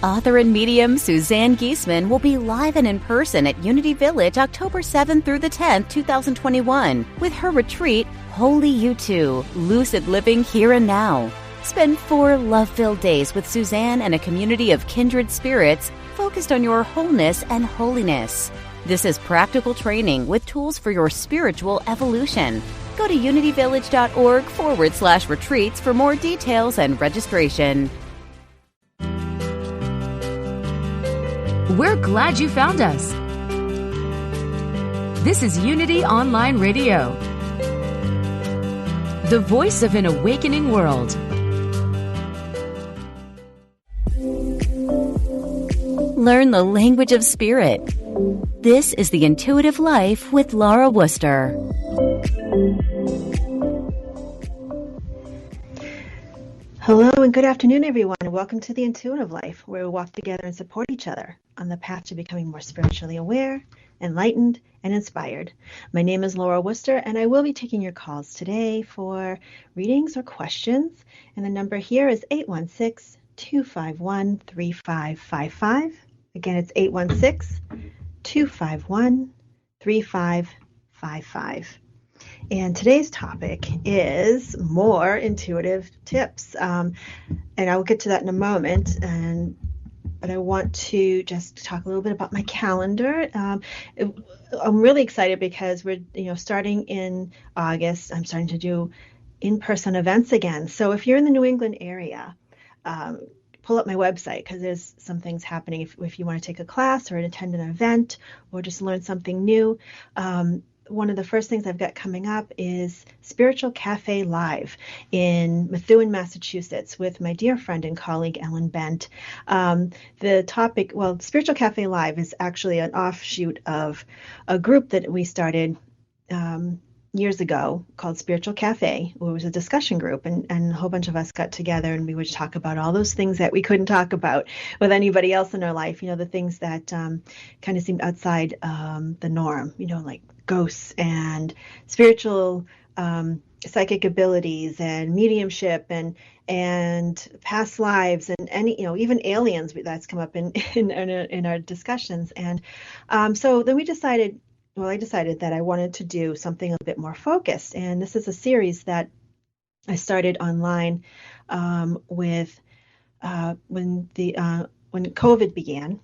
Author and medium Suzanne Giesemann will be live and in person at Unity Village October 7th through the 10th, 2021, with her retreat, Holy You Too, Lucid Living Here and Now. Spend 4 love-filled days with Suzanne and a community of kindred spirits focused on your wholeness and holiness. This is practical training with tools for your spiritual evolution. Go to unityvillage.org/retreats for more details and registration. We're glad you found us. This is Unity Online Radio, the voice of an awakening world. Learn the language of spirit. This is The Intuitive Life with Laura Wooster. Hello and good afternoon, everyone, and welcome to The Intuitive Life, where we walk together and support each other on the path to becoming more spiritually aware, enlightened, and inspired. My name is Laura Wooster, and I will be taking your calls today for readings or questions. And the number here is 816-251-3555. Again, it's 816-251-3555. And today's topic is more intuitive tips. And I will get to that in a moment. But I want to just talk a little bit about my calendar. I'm really excited because we're starting in August. I'm starting to do in-person events again. So if you're in the New England area, pull up my website because there's some things happening if you want to take a class or attend an event or just learn something new. One of the first things I've got coming up is Spiritual Cafe Live in Methuen, Massachusetts, with my dear friend and colleague, Ellen Bent. The topic, Spiritual Cafe Live is actually an offshoot of a group that we started years ago called Spiritual Cafe. It was a discussion group, and a whole bunch of us got together and we would talk about all those things that we couldn't talk about with anybody else in our life, the things that kind of seemed outside the norm, like ghosts and spiritual psychic abilities and mediumship and past lives and any even aliens that's come up in our discussions. And so then I decided that I wanted to do something a bit more focused, and this is a series that I started online when COVID began.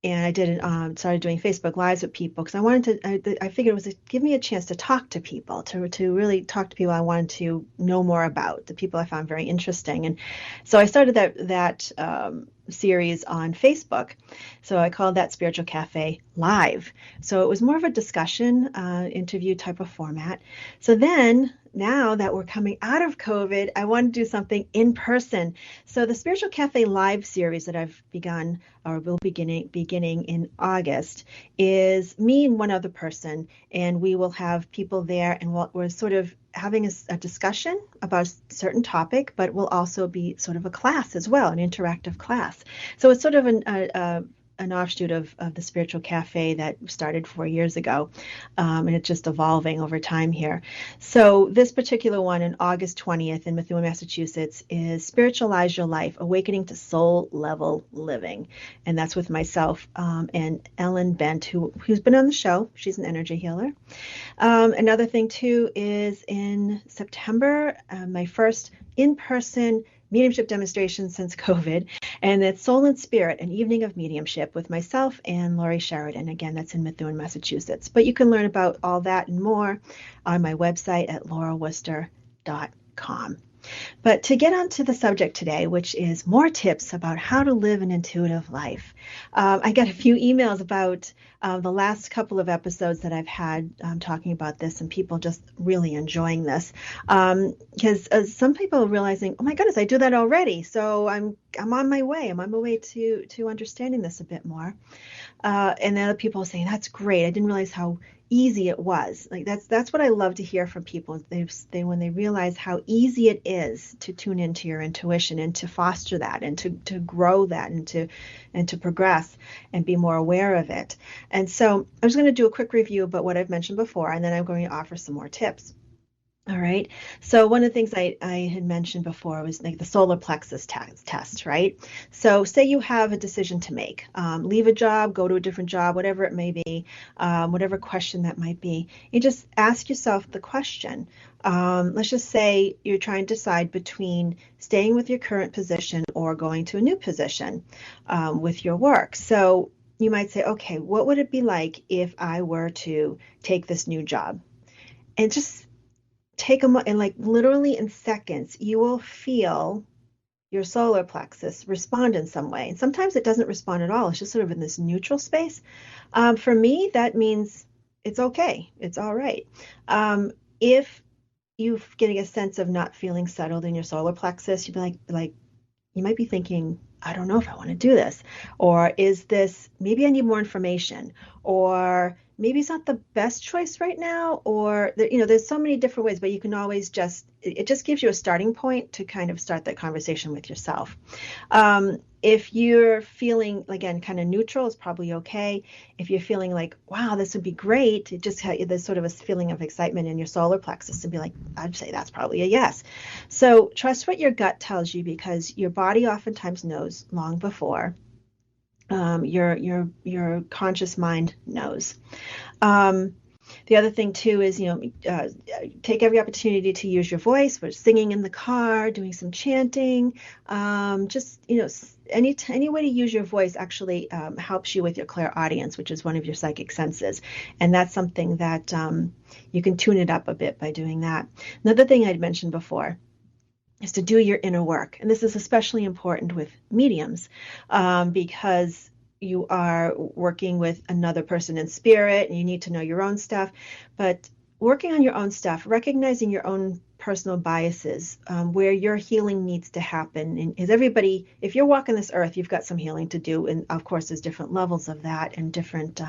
And I started doing Facebook Lives with people because I figured it was give me a chance to talk to people, to really talk to people I wanted to know more about, the people I found very interesting. And so I started that series on Facebook. So I called that Spiritual Cafe Live. So it was more of a discussion, interview type of format. So then, now that we're coming out of COVID, I want to do something in person. So the Spiritual Cafe Live series that I've begun, or will beginning in August, is me and one other person, and we will have people there, and we're sort of having a discussion about a certain topic, but will also be sort of a class as well, an interactive class. So it's sort of an offshoot of the Spiritual Cafe that started 4 years ago, and it's just evolving over time here. So this particular one in August 20th in Methuen, Massachusetts is Spiritualize Your Life, Awakening to Soul Level Living. And that's with myself and Ellen Bent, who's been on the show. She's an energy healer. Another thing too is in September, my first in-person mediumship demonstration since COVID, and it's Soul and Spirit, an evening of mediumship with myself and Laurie Sheridan. Again, that's in Methuen, Massachusetts. But you can learn about all that and more on my website at laurawooster.com. But to get on to the subject today, which is more tips about how to live an intuitive life. I got a few emails about the last couple of episodes that I've had talking about this, and people just really enjoying this. Because some people are realizing, oh my goodness, I do that already. So I'm on my way. I'm on my way to understanding this a bit more. And then other people are saying, that's great. I didn't realize how easy it was. Like that's what I love to hear from people. When they realize how easy it is to tune into your intuition and to foster that and to grow that and to progress and be more aware of it. And so I'm just going to do a quick review about what I've mentioned before, and then I'm going to offer some more tips. All right. So one of the things I had mentioned before was like the solar plexus test, right? So say you have a decision to make, leave a job, go to a different job, whatever it may be, whatever question that might be. You just ask yourself the question. Let's just say you're trying to decide between staying with your current position or going to a new position with your work. So you might say, okay, what would it be like if I were to take this new job? And just take them and like literally in seconds, you will feel your solar plexus respond in some way. And sometimes it doesn't respond at all. It's just sort of in this neutral space. For me, that means it's okay. It's all right. If you're getting a sense of not feeling settled in your solar plexus, you'd be like, you might be thinking, I don't know if I want to do this. Or is this, maybe I need more information. Or maybe it's not the best choice right now. Or, there's so many different ways, but you can always it just gives you a starting point to kind of start that conversation with yourself. If you're feeling, again, kind of neutral, it's probably okay. If you're feeling like, wow, this would be great, there's sort of a feeling of excitement in your solar plexus and be like, I'd say that's probably a yes. So trust what your gut tells you because your body oftentimes knows long before your conscious mind knows. The other thing too is, take every opportunity to use your voice. We're singing in the car, doing some chanting. Any way to use your voice actually helps you with your clairaudience, which is one of your psychic senses. And that's something that you can tune it up a bit by doing that. Another thing I'd mentioned before is to do your inner work. And this is especially important with mediums because you are working with another person in spirit and you need to know your own stuff. But working on your own stuff, recognizing your own personal biases, where your healing needs to happen. And is everybody, if you're walking this earth, you've got some healing to do. And of course, there's different levels of that and different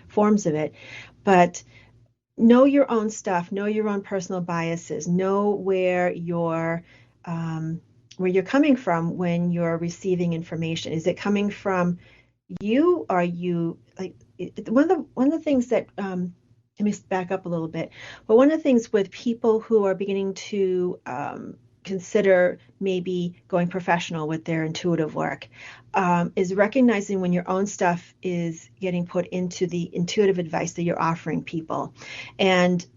forms of it. But know your own stuff, know your own personal biases, know where you're coming from when you're receiving information. Is it coming from you? Are you like one of the things that let me back up a little bit. But one of the things with people who are beginning to consider maybe going professional with their intuitive work is recognizing when your own stuff is getting put into the intuitive advice that you're offering people, and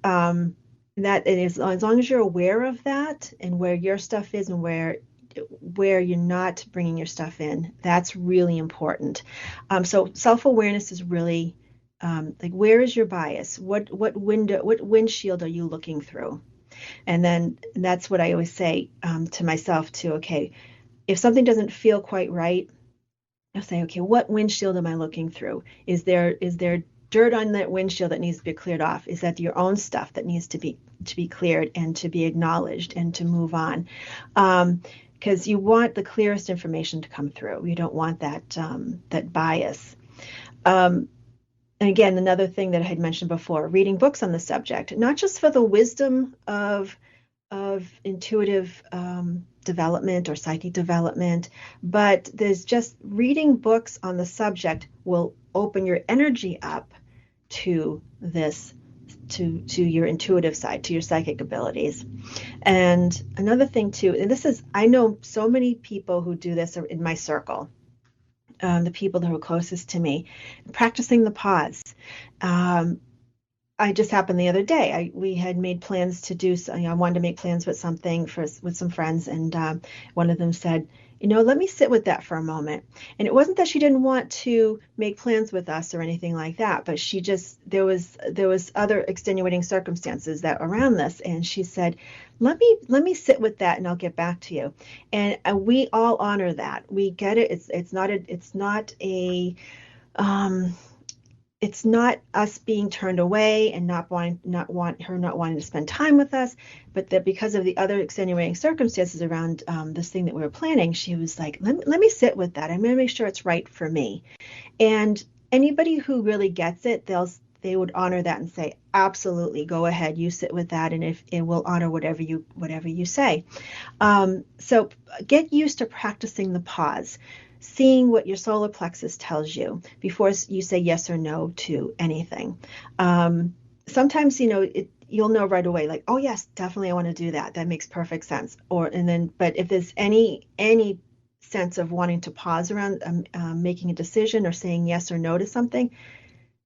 that it is, as long as you're aware of that and where your stuff is and where you're not bringing your stuff in, that's really important. So self-awareness is really like, where is your bias? What windshield are you looking through? And then that's what I always say to myself too. Okay, if something doesn't feel quite right, I'll say, okay, what windshield am I looking through? Is there dirt on that windshield that needs to be cleared off? Is that your own stuff that needs to be cleared and to be acknowledged and to move on? Because you want the clearest information to come through. You don't want that bias. And again, another thing that I had mentioned before, reading books on the subject, not just for the wisdom of intuitive development or psychic development, but there's just reading books on the subject will open your energy up to this, to your intuitive side, to your psychic abilities. And another thing too, and this is, I know so many people who do this are in my circle, the people that are closest to me, practicing the pause. I just happened the other day. We had made plans to do. I wanted to make plans with something with some friends, and one of them said, let me sit with that for a moment. And it wasn't that she didn't want to make plans with us or anything like that, but she just, there was other extenuating circumstances that around this, and she said, let me sit with that and I'll get back to you. And we all honor that. We get it. It's not us being turned away and not wanting to spend time with us, but that because of the other extenuating circumstances around this thing that we were planning, she was like, let me sit with that. I'm going to make sure it's right for me. And anybody who really gets it, they would honor that and say, absolutely, go ahead, you sit with that, and if it will honor whatever you say. So get used to practicing the pause, seeing what your solar plexus tells you before you say yes or no to anything. Sometimes, you'll know right away, like, oh yes, definitely I want to do that. That makes perfect sense. But if there's any sense of wanting to pause around making a decision or saying yes or no to something,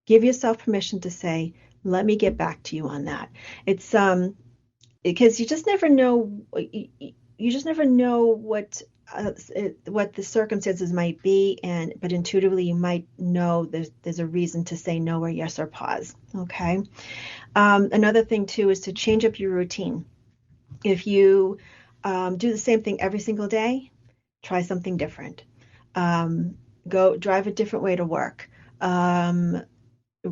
give yourself permission to say, let me get back to you on that. It's because you just never know, you just never know what the circumstances might be, but intuitively you might know there's a reason to say no or yes or pause. Okay. Another thing too is to change up your routine. If you do the same thing every single day, try something different. Go drive a different way to work.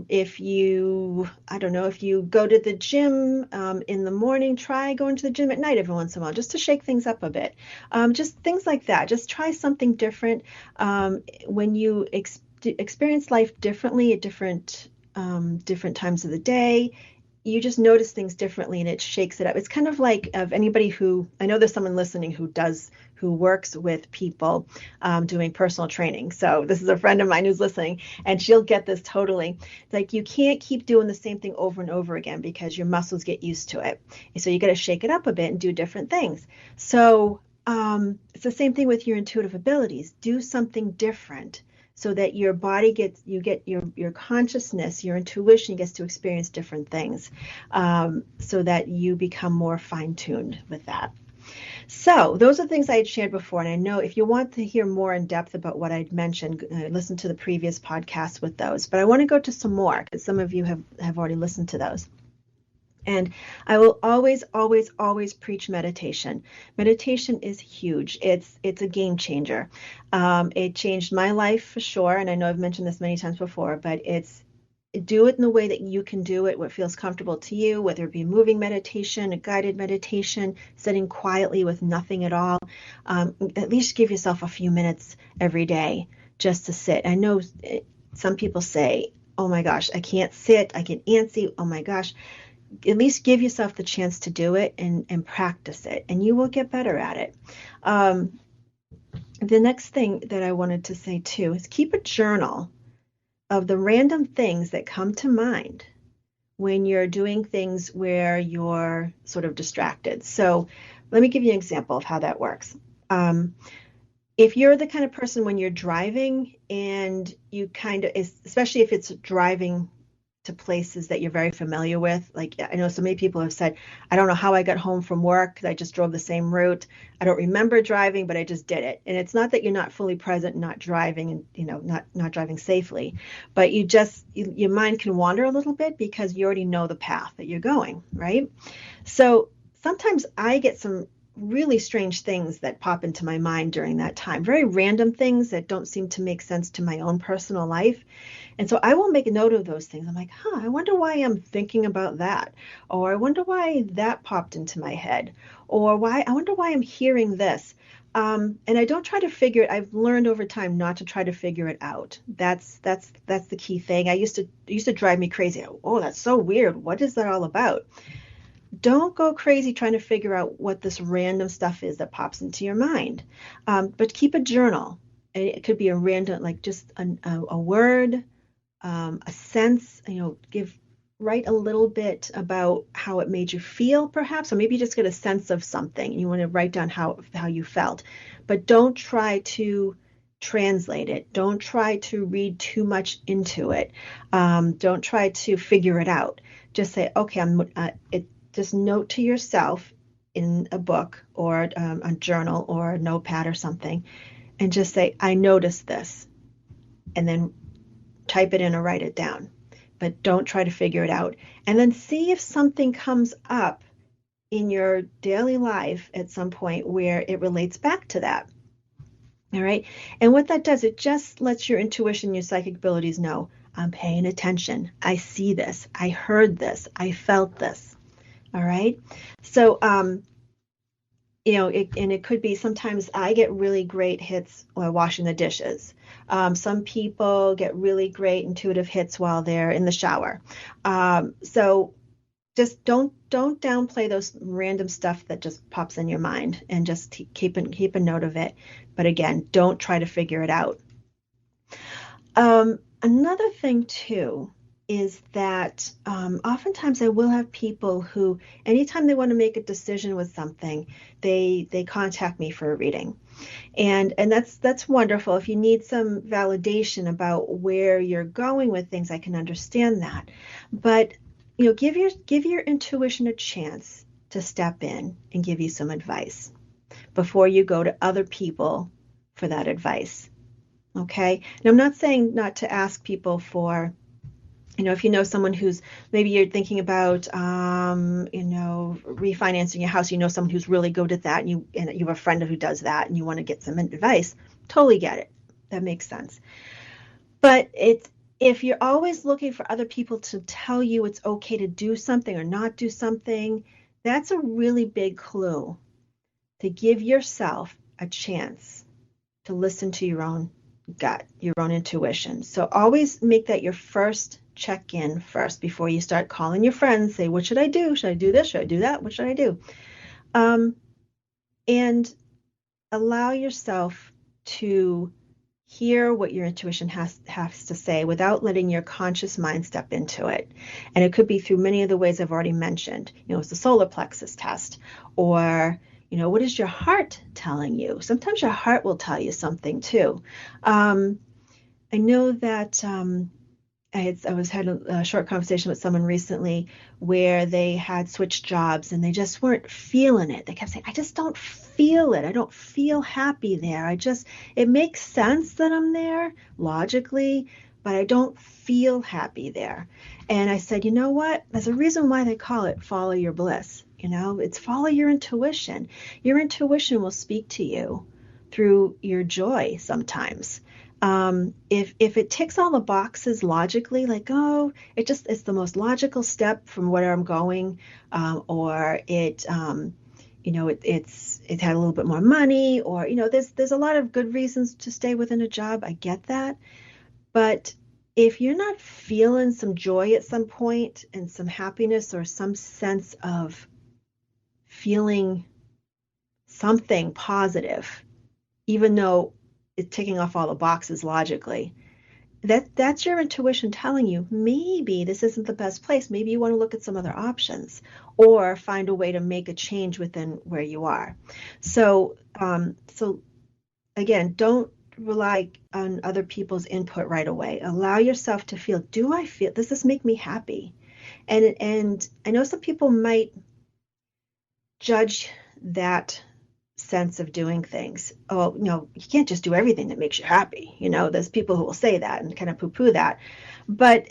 If you, I don't know, if you go to the gym in the morning, try going to the gym at night every once in a while, just to shake things up a bit. Just things like that. Just try something different. When you experience life differently at different times of the day, you just notice things differently and it shakes it up. It's kind of like of anybody who, I know there's someone listening who works with people doing personal training. So this is a friend of mine who's listening, and she'll get this totally. Like, you can't keep doing the same thing over and over again because your muscles get used to it. So you got to shake it up a bit and do different things. So it's the same thing with your intuitive abilities. Do something different, so that your body your consciousness, your intuition gets to experience different things, so that you become more fine-tuned with that. So those are things I had shared before, and I know if you want to hear more in depth about what I'd mentioned, listen to the previous podcast with those. But I want to go to some more because some of you have already listened to those. And I will always, always, always preach meditation. Meditation is huge. It's a game changer. It changed my life for sure. And I know I've mentioned this many times before, but do it in the way that you can do it, what feels comfortable to you, whether it be moving meditation, a guided meditation, sitting quietly with nothing at all. At least give yourself a few minutes every day just to sit. I know some people say, oh my gosh, I can't sit, I get antsy, oh my gosh. At least give yourself the chance to do it and practice it, and you will get better at it. The next thing that I wanted to say too is keep a journal of the random things that come to mind when you're doing things where you're sort of distracted. So let me give you an example of how that works. If you're the kind of person when you're driving and you kind of, especially if it's driving to places that you're very familiar with. Like, I know so many people have said, I don't know how I got home from work. I just drove the same route. I don't remember driving, but I just did it. And it's not that you're not fully present, not driving and, not driving safely, but your mind can wander a little bit because you already know the path that you're going, right? So sometimes I get some really strange things that pop into my mind during that time, very random things that don't seem to make sense to my own personal life. And so I will make a note of those things. I'm like, I wonder why I'm thinking about that. Or I wonder why that popped into my head. Or I wonder why I'm hearing this. And I don't try to figure it. I've learned over time not to try to figure it out. That's the key thing. It used to drive me crazy. Oh, that's so weird. What is that all about? Don't go crazy trying to figure out what this random stuff is that pops into your mind. But keep a journal. It could be a random, like just a word, a sense, write a little bit about how it made you feel, perhaps, or maybe you just get a sense of something and you want to write down how you felt. But don't try to translate it. Don't try to read too much into it. Don't try to figure it out. Just say, okay, just note to yourself in a book or a journal or a notepad or something, and just say, I noticed this, and then type it in or write it down. But don't try to figure it out. And then see if something comes up in your daily life at some point where it relates back to that. All right. And what that does, it just lets your intuition, your psychic abilities know, I'm paying attention. I see this. I heard this. I felt this. All right. So, it could be sometimes I get really great hits while washing the dishes. Some people get really great intuitive hits while they're in the shower. So just don't downplay those random stuff that just pops in your mind, and just keep a note of it. But again, don't try to figure it out. Another thing too is that oftentimes I will have people who, anytime they want to make a decision with something, they contact me for a reading. And that's wonderful. If you need some validation about where you're going with things, I can understand that. But give your intuition a chance to step in and give you some advice before you go to other people for that advice. Okay? And I'm not saying not to ask people for, if you know someone who's, maybe you're thinking about, refinancing your house, someone who's really good at that, and you have a friend who does that, and you want to get some advice, totally get it. That makes sense. But if you're always looking for other people to tell you it's okay to do something or not do something, that's a really big clue to give yourself a chance to listen to your own gut, your own intuition. So always make that your first check in first before you start calling your friends. Say, what should I do? Should I do this? Should I do that? What should I do? And allow yourself to hear what your intuition has to say without letting your conscious mind step into it. And it could be through many of the ways I've already mentioned. It's the solar plexus test, or what is your heart telling you? Sometimes your heart will tell you something too. I know that I had a short conversation with someone recently where they had switched jobs and they just weren't feeling it. They kept saying, I just don't feel it. I don't feel happy there. It makes sense that I'm there logically, but I don't feel happy there. And I said, you know what? There's a reason why they call it follow your bliss. It's follow your intuition. Your intuition will speak to you through your joy sometimes. If it ticks all the boxes logically, like, it's the most logical step from where I'm going, or it had a little bit more money, or, there's a lot of good reasons to stay within a job. I get that. But if you're not feeling some joy at some point and some happiness or some sense of feeling something positive, even though it's ticking off all the boxes logically, that's your intuition telling you maybe this isn't the best place. Maybe you want to look at some other options or find a way to make a change within where you are. So again, don't rely on other people's input right away. Allow yourself to feel, does this make me happy? And I know some people might judge that sense of doing things. Oh, you can't just do everything that makes you happy. There's people who will say that and kind of poo-poo that. But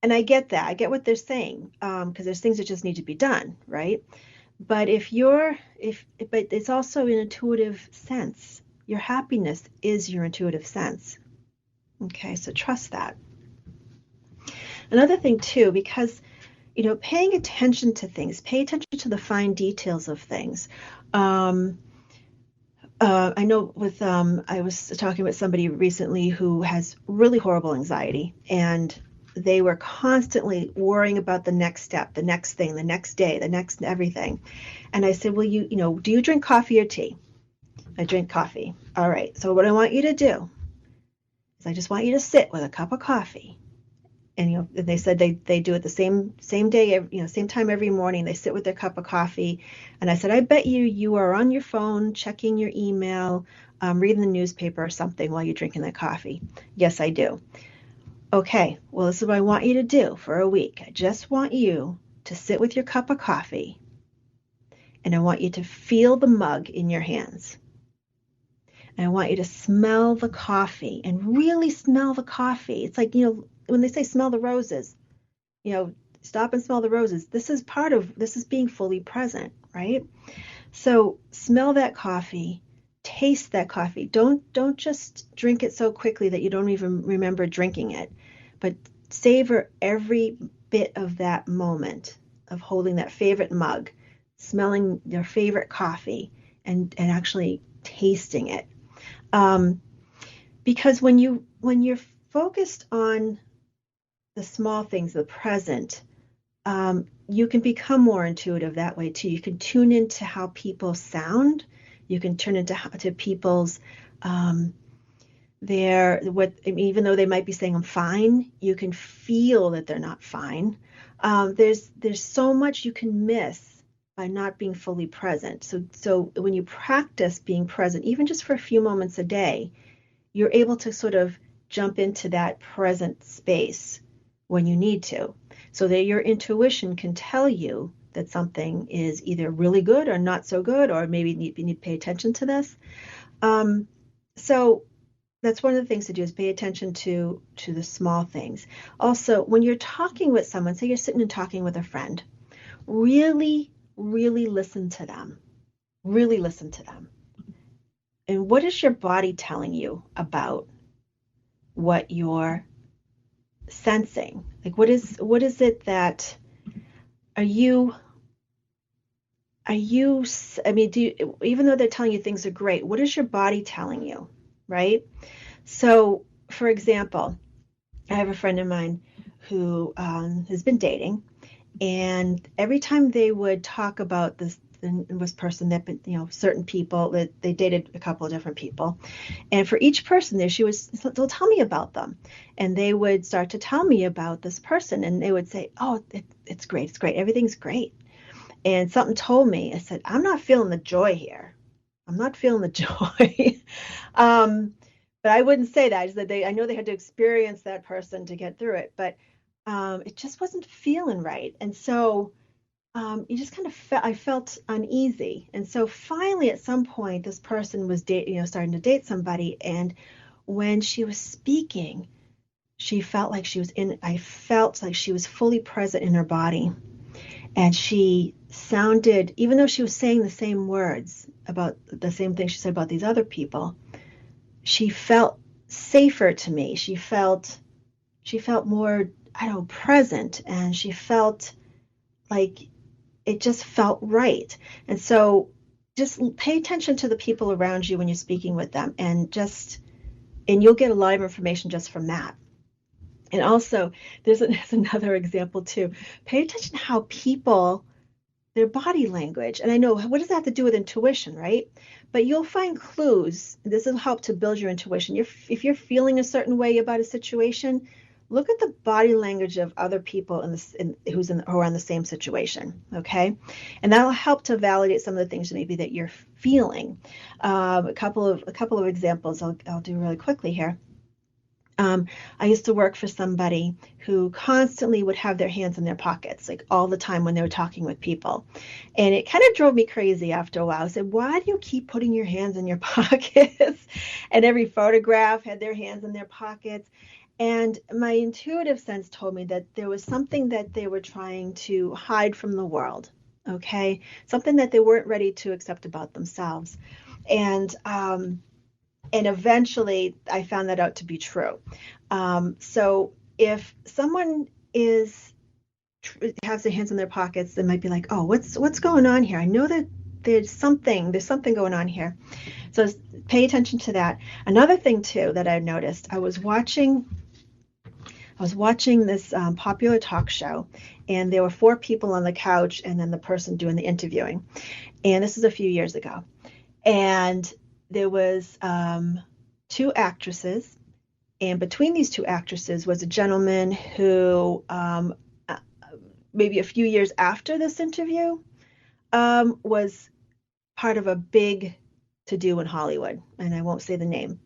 and I get that. I get what they're saying, because there's things that just need to be done, right? But but it's also an intuitive sense. Your happiness is your intuitive sense. Okay, so trust that. Another thing too, because paying attention to things, pay attention to the fine details of things. I know I was talking with somebody recently who has really horrible anxiety, and they were constantly worrying about the next step, the next thing, the next day, the next everything. And I said, well, do you drink coffee or tea? I drink coffee. All right. So what I want you to do is I just want you to sit with a cup of coffee. And they said they do it the same day, same time every morning. They sit with their cup of coffee, and I said, I bet you are on your phone checking your email, reading the newspaper or something while you're drinking that coffee. Yes, I do. Okay, well, this is what I want you to do for a week. I just want you to sit with your cup of coffee, and I want you to feel the mug in your hands. And I want you to smell the coffee and really smell the coffee. It's like, when they say smell the roses, stop and smell the roses. This is being fully present, right? So smell that coffee, taste that coffee. Don't just drink it so quickly that you don't even remember drinking it, but savor every bit of that moment of holding that favorite mug, smelling your favorite coffee, and actually tasting it. Because when you're focused on the small things, the present, you can become more intuitive that way too. You can tune into how people sound. You can turn into people's Even though they might be saying I'm fine, you can feel that they're not fine. There's so much you can miss by not being fully present. So when you practice being present, even just for a few moments a day, you're able to sort of jump into that present space when you need to, so that your intuition can tell you that something is either really good or not so good, or maybe you need to pay attention to this. So that's one of the things to do, is pay attention to the small things. Also, when you're talking with someone, say you're sitting and talking with a friend, really, really listen to them. Really listen to them. And what is your body telling you about what you're sensing? Like, what is it that are you, I mean, even though they're telling you things are great, what is your body telling you, right? So, for example, I have a friend of mine who has been dating, and every time they would talk about this person that, certain people, that they dated a couple of different people, and for each person there, they'll tell me about them, and they would start to tell me about this person, and they would say, oh, it's great, everything's great. And something told me, I said, I'm not feeling the joy here. I'm not feeling the joy. But I wouldn't say that. I know they had to experience that person to get through it, but it just wasn't feeling right. And so you just kind of I felt uneasy. And so finally, at some point, this person was starting to date somebody. And when she was speaking, I felt like she was fully present in her body. And she sounded, even though she was saying the same words about the same thing she said about these other people, she felt safer to me. She felt more, present, and she felt like it just felt right. And so just pay attention to the people around you when you're speaking with them, and you'll get a lot of information just from that. And also, there's another example too. Pay attention to how people, their body language. And I know, what does that have to do with intuition, right? But you'll find clues. This will help to build your intuition. If you're feeling a certain way about a situation, look at the body language of other people who are in the same situation, okay? And that'll help to validate some of the things maybe that you're feeling. A couple of examples I'll do really quickly here. I used to work for somebody who constantly would have their hands in their pockets, like all the time when they were talking with people. And it kind of drove me crazy after a while. I said, why do you keep putting your hands in your pockets? And every photograph had their hands in their pockets. And my intuitive sense told me that there was something that they were trying to hide from the world, okay? Something that they weren't ready to accept about themselves. And eventually I found that out to be true. So if someone has their hands in their pockets, they might be like, oh, what's going on here? I know that there's something going on here. So pay attention to that. Another thing too that I noticed, I was watching this popular talk show, and there were 4 people on the couch and then the person doing the interviewing. And this is a few years ago. And there was 2 actresses, and between these 2 actresses was a gentleman who maybe a few years after this interview was part of a big to-do in Hollywood, and I won't say the name,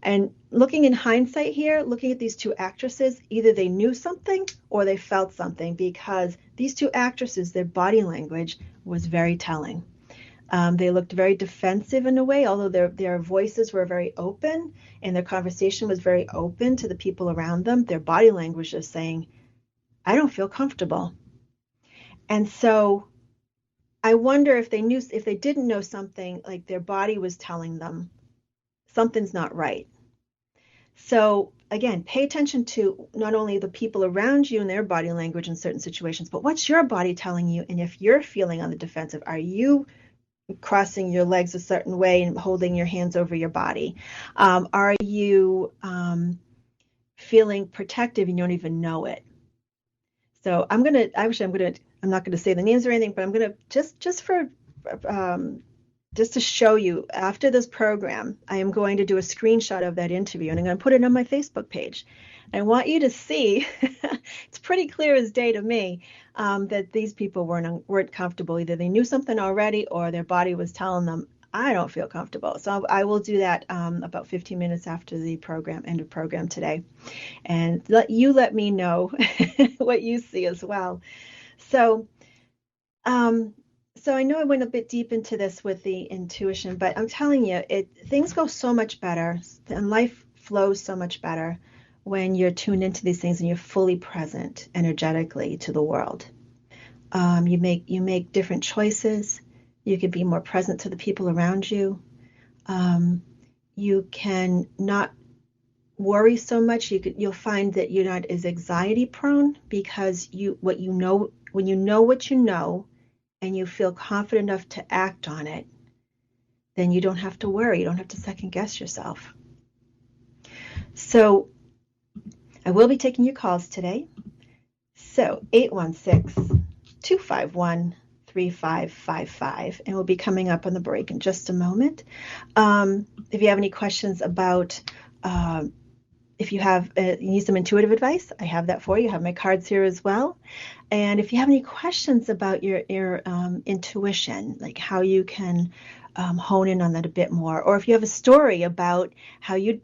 and looking in hindsight here, looking at these 2 actresses, either they knew something or they felt something, because these 2 actresses, their body language was very telling. They looked very defensive in a way, although their voices were very open and their conversation was very open to the people around them. Their body language is saying, I don't feel comfortable. And so I wonder if they didn't know something, like their body was telling them something's not right. So again, pay attention to not only the people around you and their body language in certain situations, but what's your body telling you? And if you're feeling on the defensive, are you crossing your legs a certain way and holding your hands over your body? Are you feeling protective and you don't even know it? So I'm not going to say the names or anything, but I'm going to just for just to show you, after this program, I am going to do a screenshot of that interview and I'm going to put it on my Facebook page. I want you to see, it's pretty clear as day to me, that these people weren't comfortable. Either they knew something already or their body was telling them, I don't feel comfortable. So I will do that about 15 minutes after the end of program today. And let me know what you see as well. So, so I know I went a bit deep into this with the intuition, but I'm telling you, things go so much better and life flows so much better when you're tuned into these things and you're fully present energetically to the world. You make different choices. You can be more present to the people around you. You can not worry so much. You'll find that you're not as anxiety prone because when you know what you know and you feel confident enough to act on it, then you don't have to worry. You don't have to second guess yourself. So I will be taking your calls today. So 816-251-3555, and we'll be coming up on the break in just a moment. If you have any questions about, if you need some intuitive advice, I have that for you. I have my cards here as well. And if you have any questions about your intuition, like how you can hone in on that a bit more, or if you have a story about how you're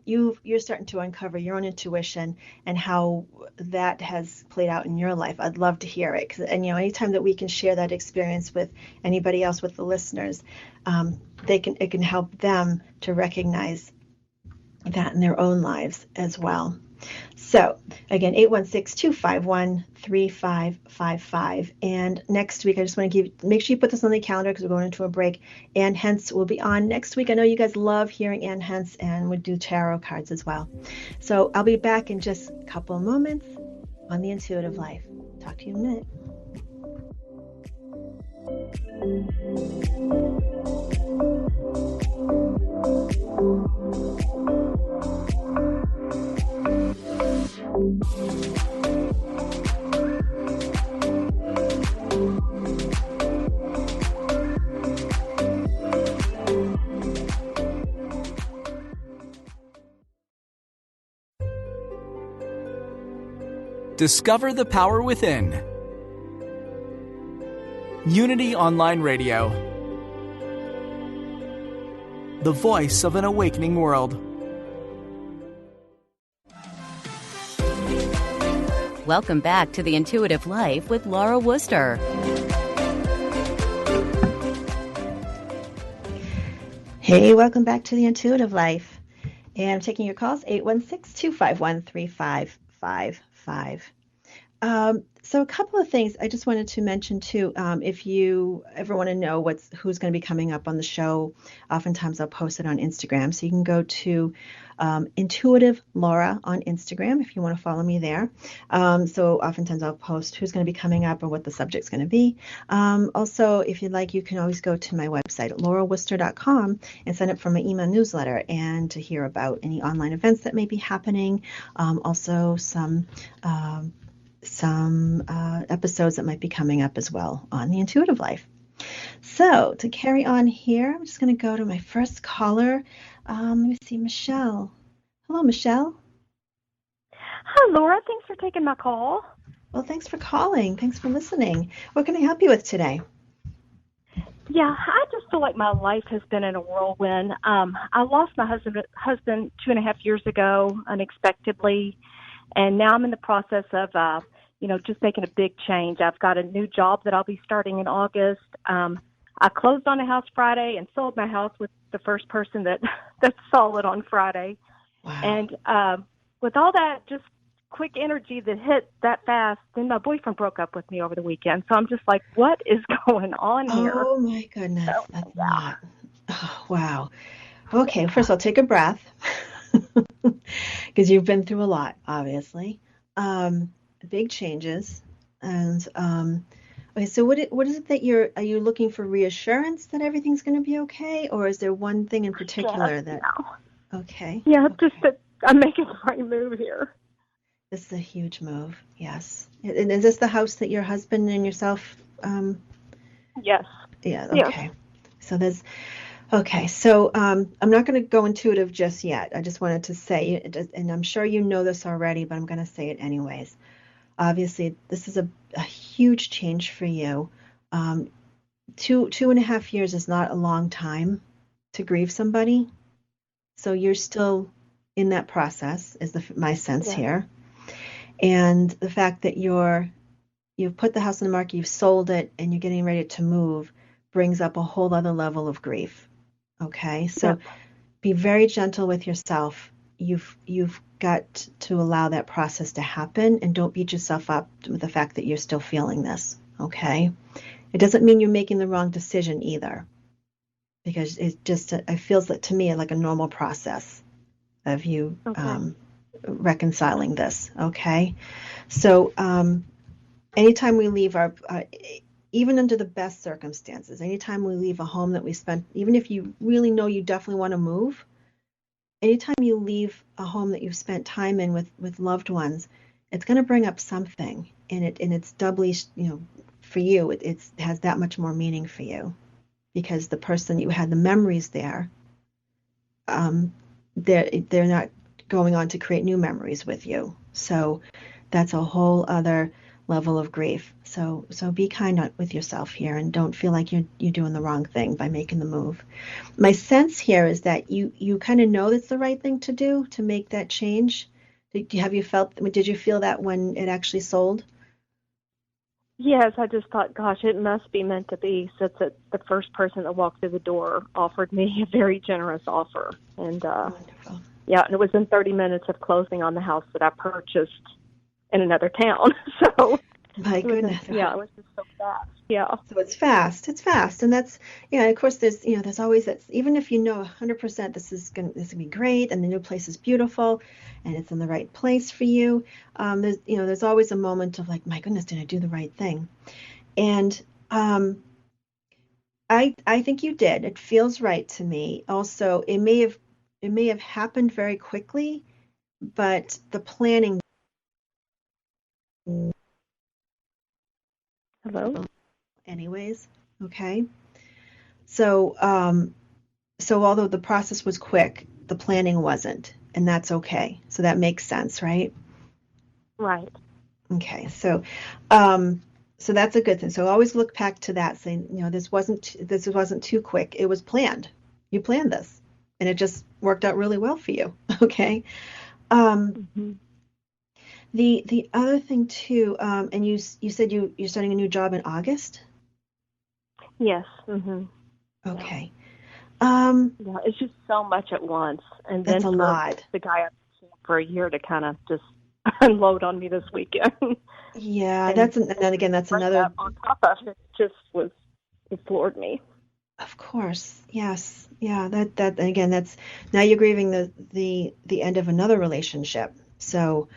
starting to uncover your own intuition and how that has played out in your life, I'd love to hear it. And anytime that we can share that experience with anybody else, with the listeners, it can help them to recognize that in their own lives as well. So again, 816-251-3555. And next week, I just want to make sure you put this on the calendar because we're going into a break. Ann Hentz will be on next week. I know you guys love hearing Ann Hentz, and we do tarot cards as well. So I'll be back in just a couple of moments on The Intuitive Life. Talk to you in a minute. Discover the power within. Unity Online Radio. The voice of an awakening world. Welcome back to The Intuitive Life with Laura Wooster. Hey, welcome back to The Intuitive Life. And I'm taking your calls, 816-251-3555. So a couple of things I just wanted to mention too. If you ever want to know who's going to be coming up on the show, oftentimes I'll post it on Instagram. So you can go to Intuitive Laura on Instagram if you want to follow me there. So oftentimes I'll post who's going to be coming up or what the subject's going to be. Also, if you'd like, you can always go to my website at laurawooster.com and sign up for my email newsletter and to hear about any online events that may be happening. Also some episodes that might be coming up as well on The Intuitive Life. So to carry on here, I'm just going to go to my first caller. Let me see, Michelle. Hello, Michelle. Hi, Laura. Thanks for taking my call. Well, thanks for calling. Thanks for listening. What can I help you with today? Yeah, I just feel like my life has been in a whirlwind. I lost my husband 2.5 years ago unexpectedly, and now I'm in the process of just making a big change. I've got a new job that I'll be starting in August. I closed on a house Friday and sold my house with the first person that saw it on Friday. Wow. And with all that just quick energy that hit that fast, then my boyfriend broke up with me over the weekend. So I'm just like, what is going on here? Oh, my goodness. That's not. Oh, wow. Okay, first of all, take a breath because you've been through a lot, obviously. Big changes. And okay, so what is it that are you looking for reassurance that everything's going to be okay, or is there one thing in particular that? No. Okay. Yeah, okay. Just that I'm making the right move here. This is a huge move. Yes. And is this the house that your husband and yourself? Yes. Yeah. Okay. Yes. So there's. Okay, so I'm not going to go intuitive just yet. I just wanted to say, and I'm sure you know this already, but I'm going to say it anyways. Obviously, this is a huge change for you. Um, 2.5 years is not a long time to grieve somebody, so you're still in that process, is my sense Yeah. here. And the fact that you've put the house on the market, you've sold it, and you're getting ready to move brings up a whole other level of grief. Okay, so Yep. be very gentle with yourself. You've got to allow that process to happen, and don't beat yourself up with the fact that you're still feeling this. Okay, it doesn't mean you're making the wrong decision either, because it feels like to me like a normal process of you Okay. reconciling this. Okay, so anytime we leave even under the best circumstances, anytime we leave a home that we spent, even if you really know you definitely want to move, anytime you leave a home that you've spent time in with loved ones, it's going to bring up something, and it's doubly, for you, it has that much more meaning for you, because the person you had the memories there, um, they're not going on to create new memories with you. So that's a whole other level of grief. So be kind with yourself here, and don't feel like you're doing the wrong thing by making the move. My sense here is that you kind of know that's the right thing to do, to make that change. Did you feel that when it actually sold? Yes, I just thought, gosh, it must be meant to be, since the first person that walked through the door offered me a very generous offer. And Wonderful. yeah, and it was in 30 minutes of closing on the house that I purchased in another town. So My goodness. it was just so fast. Yeah. So it's fast, and that's, of course, there's always that, even if you know 100% this is gonna be great, and the new place is beautiful, and it's in the right place for you. There's always a moment of like, my goodness, did I do the right thing? And I think you did. It feels right to me. Also, it may have happened very quickly, but the planning Hello? anyways. Okay. So although the process was quick, the planning wasn't, and that's okay. So that makes sense, right? Right. Okay. So that's a good thing. So always look back to that, saying, this wasn't too quick. It was planned. You planned this, and it just worked out really well for you. Okay. Um, Hmm. the other thing too, and you said you're starting a new job in August. Yes. Hmm. Yeah. Okay. Yeah. It's just so much at once. And That's then a for lot. the guy I've been seeing for a year to kind of just unload on me this weekend. Yeah, And and then again, that's bring another. that on top of it it floored me. Of course, yes, yeah. That and again, that's now you're grieving the end of another relationship. So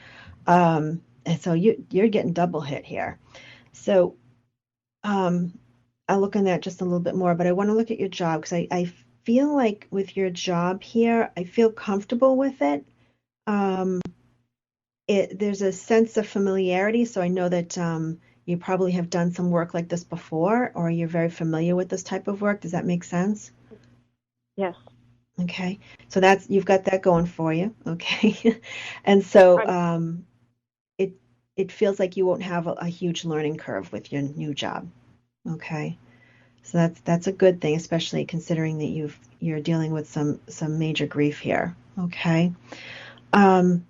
you're getting double hit here. So um, I'll look on that just a little bit more, but I want to look at your job, because I feel like with your job here, I feel comfortable with it. Um, there's a sense of familiarity, so I know that you probably have done some work like this before, or you're very familiar with this type of work. Does that make sense? Yes. Okay, so you've got that going for you. Okay, and so Right. it it feels like you won't have a huge learning curve with your new job. Okay, so that's a good thing, especially considering that you're dealing with some major grief here. Okay. Um,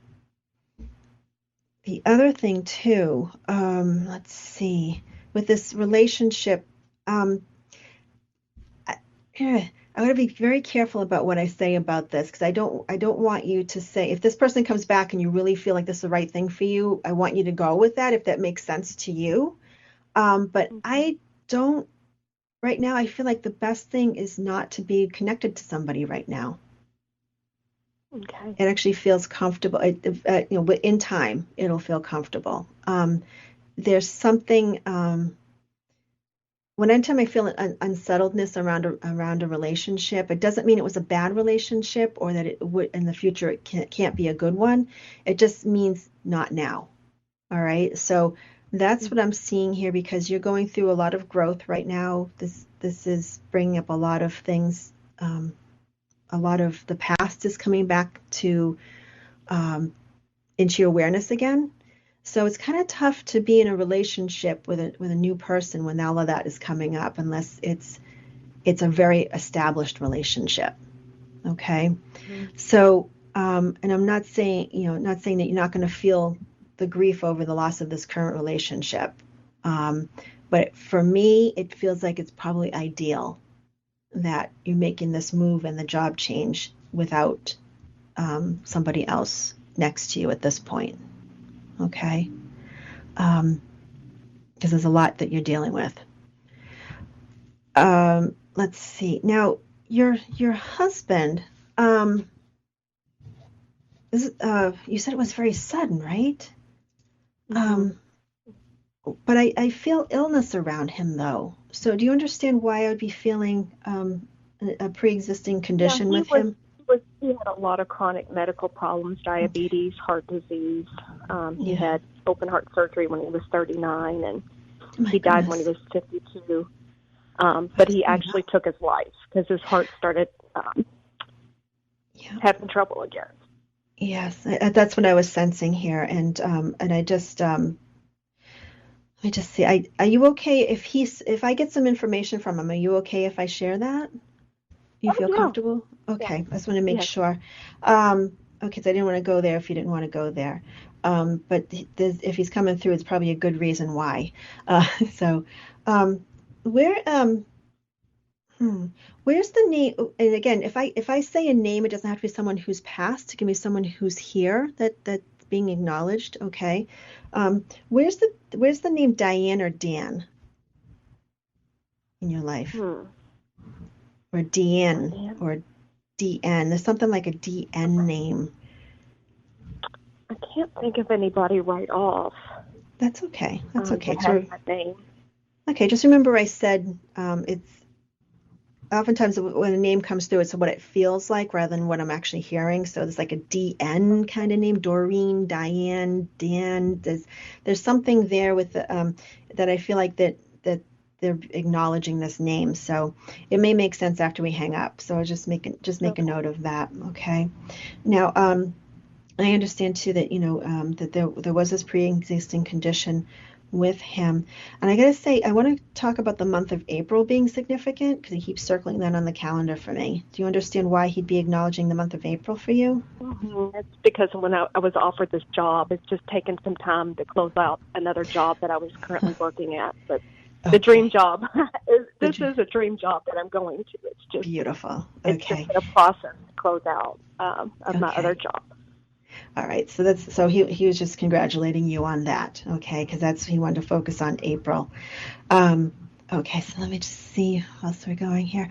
the other thing too, let's see, with this relationship, um, I, I want to be very careful about what I say about this, because I don't want you to say, if this person comes back and you really feel like this is the right thing for you, I want you to go with that if that makes sense to you. But Hmm. I don't right now. I feel like the best thing is not to be connected to somebody right now. Okay. It actually feels comfortable. In time, it'll feel comfortable. There's something. When anytime I feel an unsettledness around a relationship, it doesn't mean it was a bad relationship, or that it would in the future it can't be a good one. It just means not now. All right. So that's what I'm seeing here, because you're going through a lot of growth right now. This is bringing up a lot of things a lot of the past is coming back to into your awareness again. So it's kind of tough to be in a relationship with a new person when all of that is coming up, unless it's a very established relationship. Okay. Mm-hmm. So, and I'm not saying, not saying that you're not going to feel the grief over the loss of this current relationship. But for me, it feels like it's probably ideal that you're making this move and the job change without somebody else next to you at this point. Okay. Because there's a lot that you're dealing with. Let's see. Now, your husband, you said it was very sudden, right? Mm-hmm. But I feel illness around him, though. So do you understand why I would be feeling a pre-existing condition with him? He had a lot of chronic medical problems, diabetes, heart disease. He had open heart surgery when he was 39, and he died when he was 52. But he actually took his life because his heart started having trouble again. Yes, that's what I was sensing here, and I just let me just see. Are you okay if I get some information from him? Are you okay if I share that? You feel comfortable? Okay, yeah. I just want to make sure. Okay, so I didn't want to go there if you didn't want to go there. But if he's coming through, it's probably a good reason why. Where's the name? And again, if I say a name, it doesn't have to be someone who's passed. It can be someone who's here that's being acknowledged. Okay. Where's the name Diane or Dan in your life? Or Deanne or DN. There's something like a DN name. I can't think of anybody right off. That's okay. That's okay. That name. Okay, just remember I said it's oftentimes when a name comes through, it's what it feels like rather than what I'm actually hearing. So there's like a DN kind of name, Doreen, Diane, Dan. There's something there with the, that I feel like that they're acknowledging this name. So it may make sense after we hang up. So I'll just make a note of that. Okay. Now, I understand too that, that there was this pre-existing condition with him. And I got to say, I want to talk about the month of April being significant because he keeps circling that on the calendar for me. Do you understand why he'd be acknowledging the month of April for you? Mm-hmm. It's because when I was offered this job, it's just taken some time to close out another job that I was currently working at. But the dream job, this is a dream job that I'm going to. It's just beautiful. Okay. It's just a process to close out of my other job. All right, so he was just congratulating you on that, okay? Because he wanted to focus on April. Okay, so let me just see how else we're going here.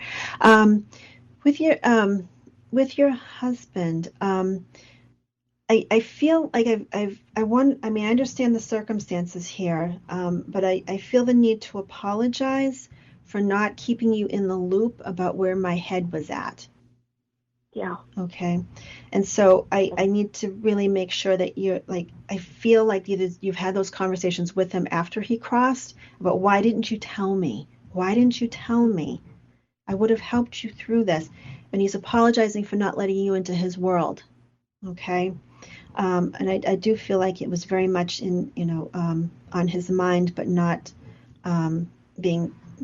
With your husband, I feel like I understand the circumstances here, but I feel the need to apologize for not keeping you in the loop about where my head was at. Yeah. Okay. And so I need to really make sure that I feel like you've had those conversations with him after he crossed about why didn't you tell me? Why didn't you tell me? I would have helped you through this. And he's apologizing for not letting you into his world. Okay. And I do feel like it was very much on his mind, but not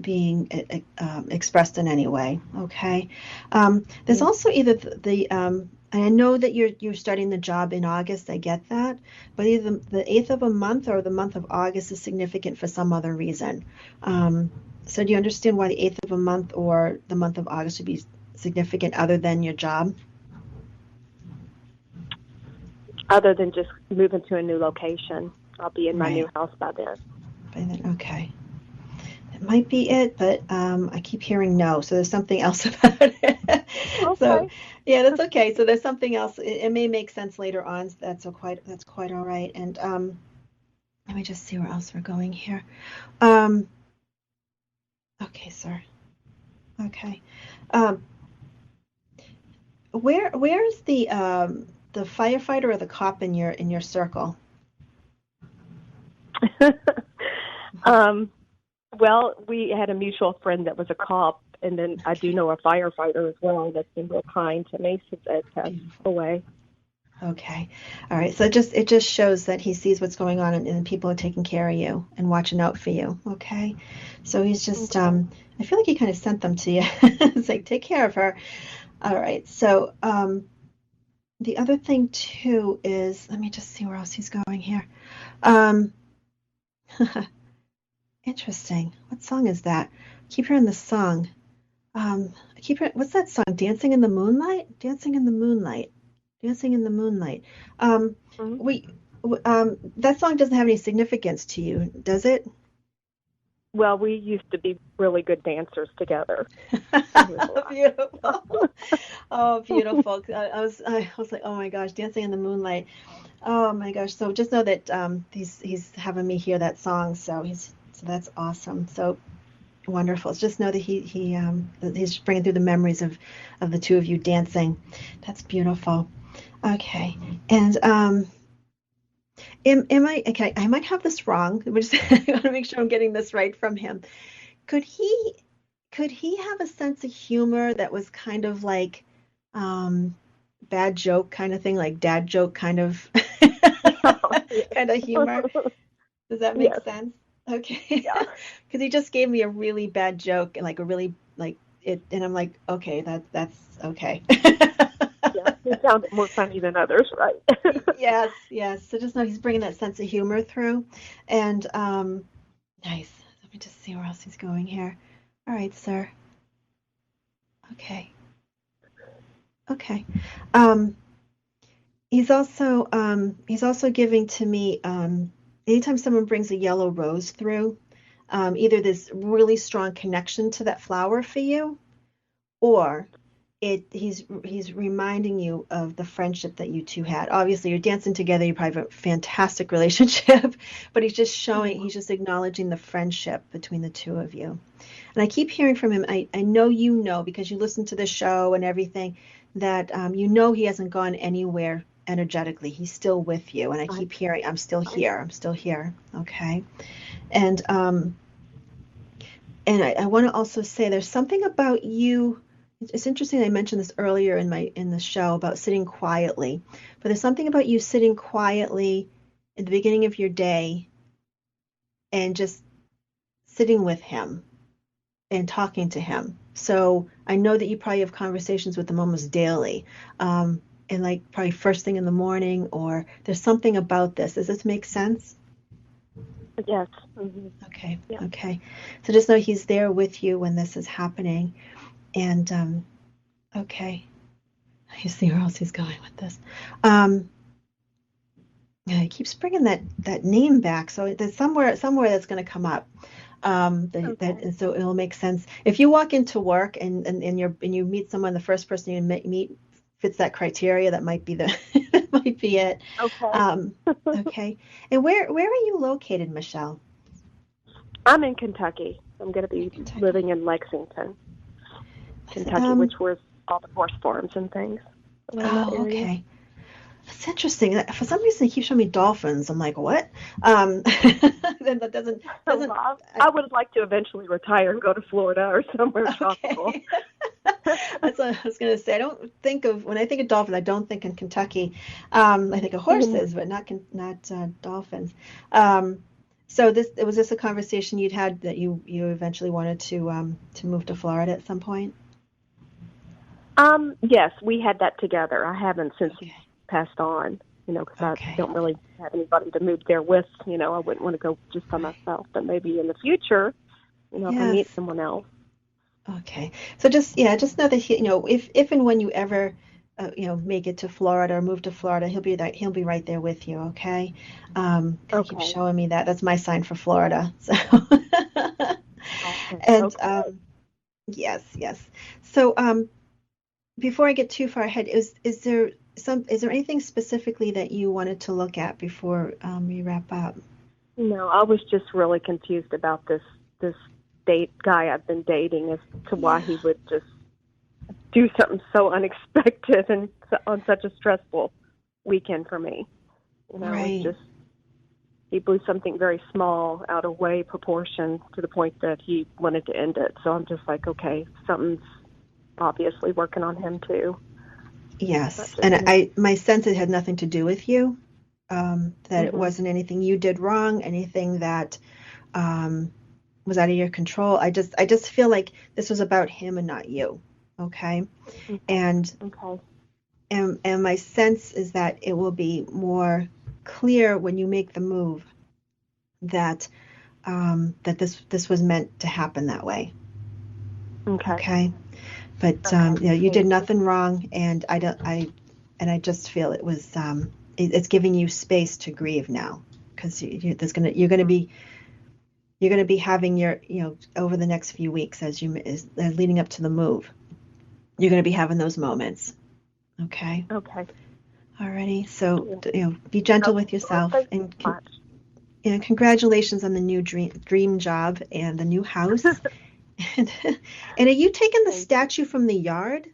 being expressed in any way. Okay. There's also either and I know that you're starting the job in August. I get that, but either the 8th of a month or the month of August is significant for some other reason. So do you understand why the 8th of a month or the month of August would be significant other than your job? Other than just moving to a new location. I'll be in my new house by then. Okay. It might be it, but I keep hearing no. So there's something else about it. Okay. So yeah, that's okay. So there's something else. It may make sense later on. So that's quite all right. And let me just see where else we're going here. Okay, sir. Okay. Where's the firefighter or the cop in your circle? Well, we had a mutual friend that was a cop, And then I do know a firefighter as well that's been real kind to me since Ed passed away. Okay. All right. So it just shows that he sees what's going on and people are taking care of you and watching out for you. Okay. So he's just I feel like he kind of sent them to you. It's like, take care of her. All right. So the other thing too is, let me just see where else he's going here. Interesting. What song is that? I keep hearing the song. I keep hearing, what's that song? Dancing in the Moonlight? Dancing in the Moonlight. Dancing in the Moonlight. That song doesn't have any significance to you, does it? Well, we used to be really good dancers together. Beautiful. Oh, beautiful. I was like, oh my gosh, Dancing in the Moonlight. Oh my gosh. So just know that he's having me hear that song. So that's awesome. So wonderful. Just know that he's bringing through the memories of the two of you dancing. That's beautiful. Okay. And am I okay? I might have this wrong. I want to make sure I'm getting this right from him. Could he have a sense of humor that was kind of like bad joke kind of thing, like dad joke kind of kind of humor? Does that make sense? Okay. Yeah. Because he just gave me a really bad joke and like a really like it, and I'm like, okay, that's okay. Yeah, it sounded more funny than others, right? Yes. So just know he's bringing that sense of humor through, and nice. Let me just see where else he's going here. All right, sir. Okay. He's also giving to me anytime someone brings a yellow rose through, either this really strong connection to that flower for you, or he's reminding you of the friendship that you two had. Obviously, you're dancing together, you probably have a fantastic relationship, but he's just acknowledging the friendship between the two of you. And I keep hearing from him, I know you know, because you listen to the show and everything, that you know he hasn't gone anywhere energetically. He's still with you. And I keep hearing, I'm still here. Okay. And I want to also say there's something about you. It's interesting I mentioned this earlier in the show about sitting quietly, but there's something about you sitting quietly at the beginning of your day and just sitting with him and talking to him. So I know that you probably have conversations with him almost daily, and like probably first thing in the morning, or there's something about this. Does this make sense? Yes. Mm-hmm. Okay. Yeah. Okay. So just know he's there with you when this is happening. And okay, I see where else he's going with this. Yeah, he keeps bringing that name back, so there's somewhere that's going to come up. And so it'll make sense if you walk into work and you meet someone. The first person you meet fits that criteria. That might be might be it. Okay. Okay. And where are you located, Michelle? I'm in Kentucky. I'm going to be living in Lexington, Kentucky, which was all the horse farms and things. Oh, okay. That's interesting. For some reason, they keep showing me dolphins. I'm like, what? Then that doesn't. I would like to eventually retire and go to Florida or somewhere tropical. That's what I was going to say. When I think of dolphins, I don't think in Kentucky. I think of horses, but not dolphins. So was this a conversation you'd had that you eventually wanted to move to Florida at some point? Yes, we had that together. I haven't since he passed on, because I don't really have anybody to move there with. I wouldn't want to go just by myself, but maybe in the future, if I meet someone else. Okay. So just know that if and when you ever make it to Florida or move to Florida, he'll be right there with you. Okay. He keeps showing me that. That's my sign for Florida. So. And yes. So before I get too far ahead, is there anything specifically that you wanted to look at before we wrap up? No, I was just really confused about this guy I've been dating as to why he would just do something so unexpected and on such a stressful weekend for me. Right. he blew something very small out of way proportion to the point that he wanted to end it. So I'm just like, okay, something's obviously working on him too. Yes, and my sense it had nothing to do with you, that it wasn't anything you did wrong, anything that was out of your control. I just feel like this was about him and not you. Okay. And my sense is that it will be more clear when you make the move that that this was meant to happen that way. Okay. But you did nothing wrong, and I just feel it was it's giving you space to grieve now, because you're going to be having your, over the next few weeks as leading up to the move, you're going to be having those moments. Okay. Alrighty. So be gentle with yourself, and congratulations on the new dream job and the new house. and are you taking the statue from the yard?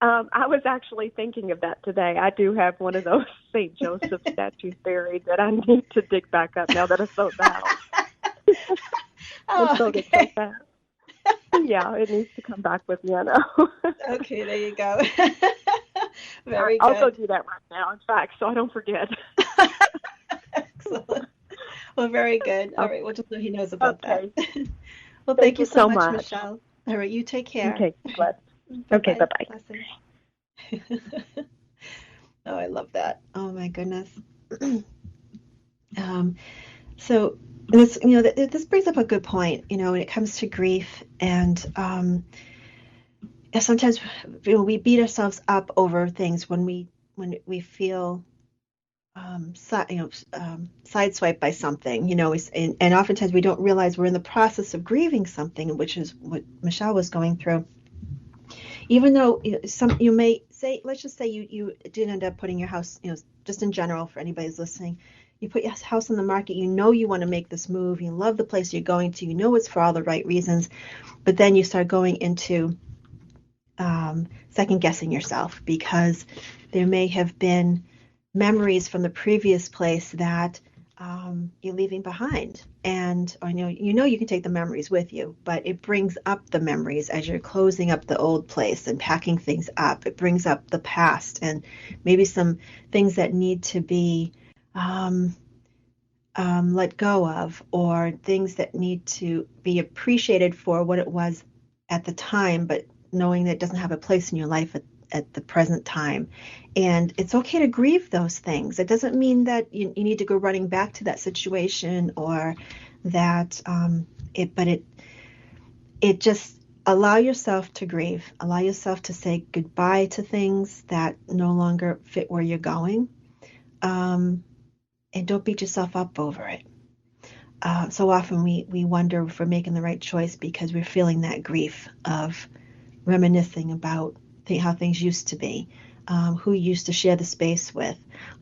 I was actually thinking of that today. I do have one of those St. Joseph statues buried that I need to dig back up now that I sold the house. Okay. So yeah, it needs to come back with me, I know. Okay, there you go. Very good. I'll go do that right now, in fact, so I don't forget. Excellent. Well, very good. All right, well, just so he knows about that. Well, thank you so much, Michelle. All right, you take care. Okay, bless. Okay, bye-bye. Oh, I love that. Oh, my goodness. So this, this brings up a good point, when it comes to grief, and sometimes, we beat ourselves up over things when we feel sideswiped by something, and oftentimes we don't realize we're in the process of grieving something, which is what Michelle was going through. Even though you may say, let's just say you did end up putting your house, just in general for anybody who's listening, you put your house on the market, you want to make this move, you love the place you're going to, it's for all the right reasons, but then you start going into second guessing yourself, because there may have been memories from the previous place that you're leaving behind, and you can take the memories with you, but it brings up the memories as you're closing up the old place and packing things up. It brings up the past and maybe some things that need to be let go of, or things that need to be appreciated for what it was at the time, but knowing that it doesn't have a place in your life at the present time. And it's okay to grieve those things. It doesn't mean that you need to go running back to that situation, or that it just allow yourself to grieve, allow yourself to say goodbye to things that no longer fit where you're going, and don't beat yourself up over it. So often we wonder if we're making the right choice because we're feeling that grief of reminiscing about how things used to be, who you used to share the space with,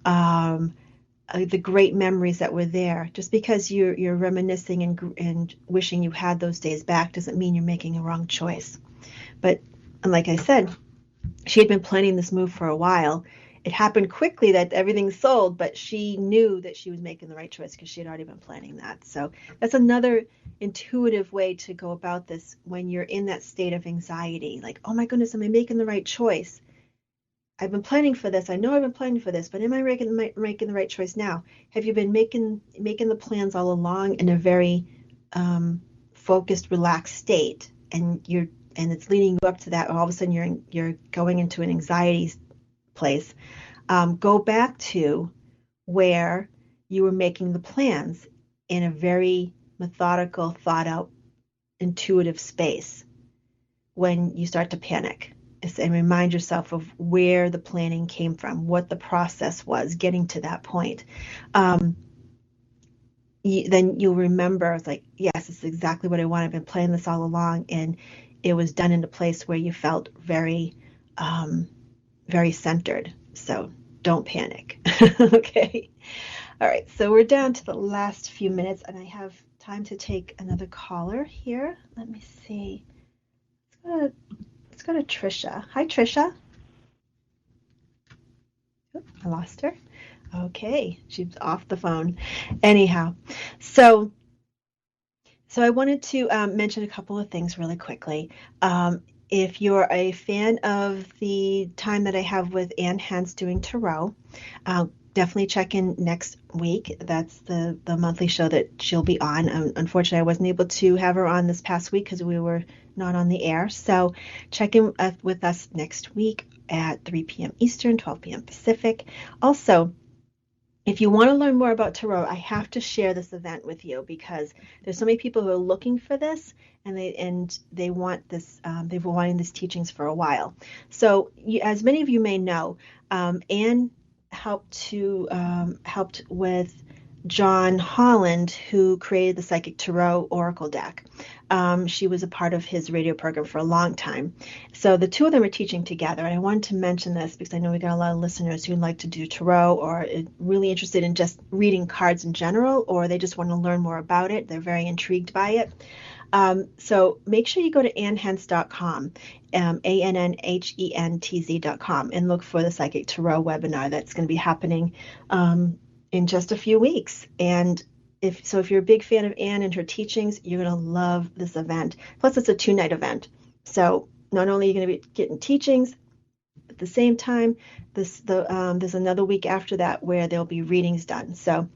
the great memories that were there. Just because you're reminiscing and wishing you had those days back doesn't mean you're making a wrong choice. But like I said, she had been planning this move for a while. It happened quickly that everything sold, but she knew that she was making the right choice because she had already been planning that. So that's another intuitive way to go about this when you're in that state of anxiety. Like, oh my goodness, am I making the right choice? I've been planning for this. I know I've been planning for this, but am I making the right choice now? Have you been making the plans all along in a very focused, relaxed state, and it's leading you up to that, and all of a sudden you're going into an anxiety place? Go back to where you were making the plans in a very methodical, thought out, intuitive space when you start to panic, and remind yourself of where the planning came from, what the process was getting to that point. Then you'll remember, it's like, yes, it's exactly what I want. I've been planning this all along, and it was done in a place where you felt very very centered. So don't panic. Okay. All right. So we're down to the last few minutes, and I have time to take another caller here. Let me see. Let's go to Trisha. Hi, Trisha. Oh, I lost her. Okay, she's off the phone. Anyhow, so I wanted to mention a couple of things really quickly. If you're a fan of the time that I have with Ann Hens doing tarot, definitely check in next week. That's the monthly show that she'll be on. Unfortunately, I wasn't able to have her on this past week because we were not on the air. So check in with us next week at 3 p.m. Eastern, 12 p.m. Pacific. Also, if you want to learn more about tarot, I have to share this event with you because there's so many people who are looking for this, and they want this. They've been wanting these teachings for a while. So, as many of you may know, Anne helped with John Holland, who created the Psychic Tarot Oracle deck. She was a part of his radio program for a long time. So the two of them are teaching together. And I wanted to mention this because I know we got a lot of listeners who like to do tarot or are really interested in just reading cards in general, or they just want to learn more about it. They're very intrigued by it. So make sure you go to annhens.com, ANNHENTZ.com, and look for the Psychic Tarot webinar that's going to be happening in just a few weeks. And if you're a big fan of Anne and her teachings, you're going to love this event. Plus, it's a 2-night event. So not only are you going to be getting teachings, at the same time, there's another week after that where there'll be readings done. So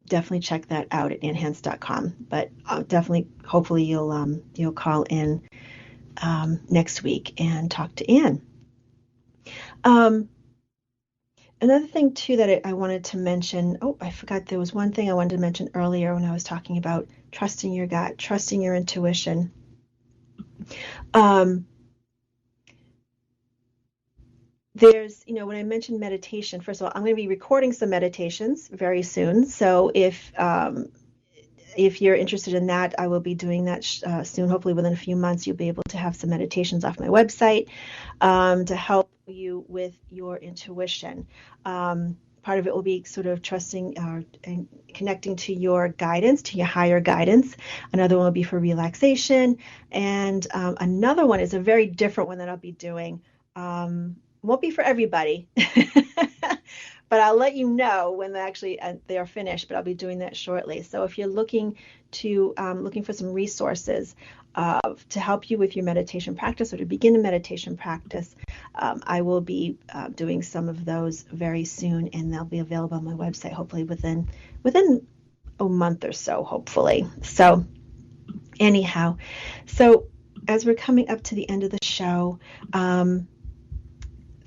definitely check that out at annhens.com. But definitely, hopefully, you'll call in next week and talk to Anne. Another thing, too, that I wanted to mention, I forgot there was one thing I wanted to mention earlier when I was talking about trusting your gut, trusting your intuition. There's, when I mentioned meditation, first of all, I'm going to be recording some meditations very soon. So if you're interested in that, I will be doing that soon. Hopefully within a few months, you'll be able to have some meditations off my website to help you with your intuition. Part of it will be sort of trusting and connecting to your guidance, to your higher guidance. Another one will be for relaxation. And another one is a very different one that I'll be doing. Won't be for everybody, but I'll let you know when they are finished, but I'll be doing that shortly. So if you're looking for some resources to help you with your meditation practice or to begin a meditation practice, I will be doing some of those very soon, and they'll be available on my website, hopefully within a month or so, hopefully. So anyhow, so as we're coming up to the end of the show,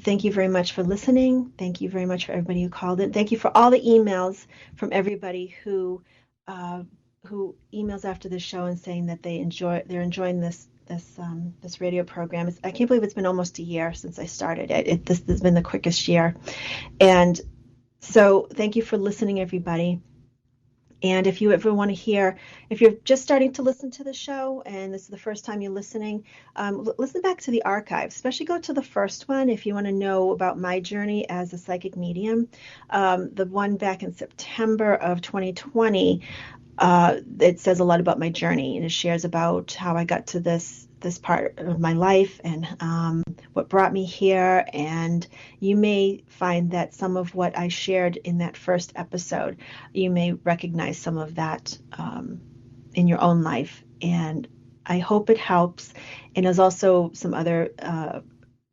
thank you very much for listening. Thank you very much for everybody who called in. Thank you for all the emails from everybody who emails after the show and saying that they're enjoying this radio program. I can't believe it's been almost a year since I started it. This has been the quickest year. And so thank you for listening, everybody. And if you ever want to hear, if you're just starting to listen to the show and this is the first time you're listening, listen back to the archives, especially go to the first one if you want to know about my journey as a psychic medium. The one back in September of 2020, it says a lot about my journey, and it shares about how I got to this part of my life and what brought me here. And you may find that some of what I shared in that first episode, you may recognize some of that in your own life. And I hope it helps. And there's also some other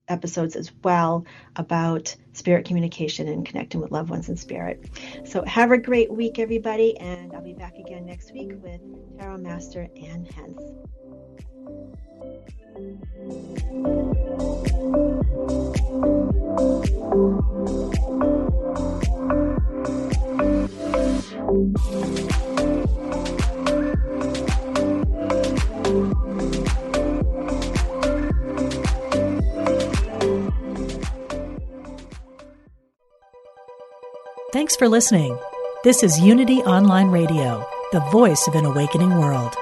episodes as well about spirit communication and connecting with loved ones in spirit. So have a great week, everybody, and I'll be back again next week with Tarot Master Ann Hens. Thanks for listening. This is Unity Online Radio, the voice of an awakening world.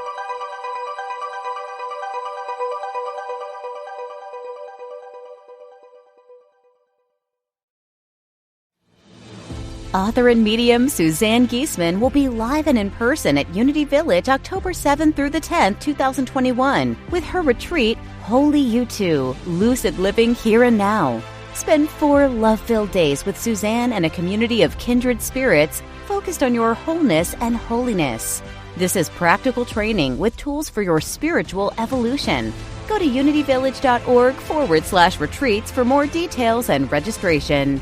Author and medium Suzanne Giesemann will be live and in person at Unity Village October 7th through the 10th, 2021, with her retreat, Holy You Too, Lucid Living Here and Now. Spend 4 love-filled days with Suzanne and a community of kindred spirits focused on your wholeness and holiness. This is practical training with tools for your spiritual evolution. Go to unityvillage.org/retreats for more details and registration.